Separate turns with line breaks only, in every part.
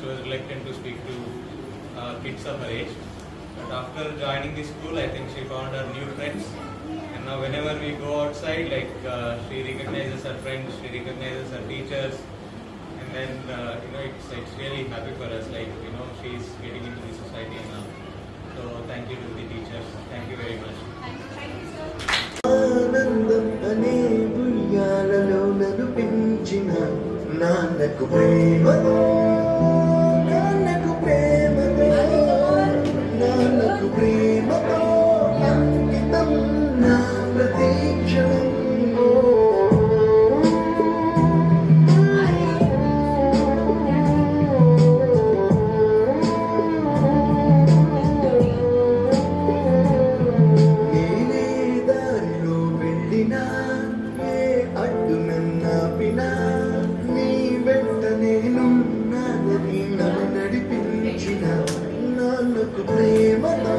she was reluctant to speak to kids of her age. But after joining the school, I think she found her new friends. And now whenever we go outside, like she recognizes her friends, she recognizes her teachers. And then, it's really happy for us. Like, she's getting into the society now. So thank you to the teachers. Thank you very much.
Thank you, sir.
Nannaku Prematho Nannaku Prematho Nannaku Prematho అంకితం నా ప్రతీక్షణం నేనే దారిలో వెళ్ళినా ఏ అడ్డు నన్నాపినా నాన్నకు ప్రేమతో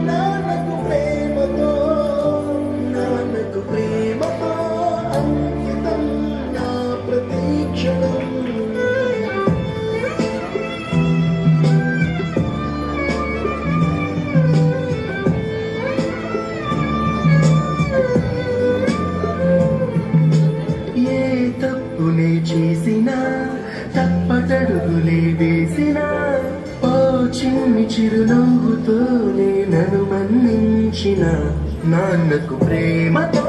నాన్నకు ప్రేమతో నాన్నకు ప్రేమతో అంకితం నా ప్రతీక్షణం ఏ తప్పునే చేసినా తప్పటడుగులే వేసినా చిన్ని చిరునవ్వుతోనే నన్ను మన్నించిన నాన్నకు ప్రేమతో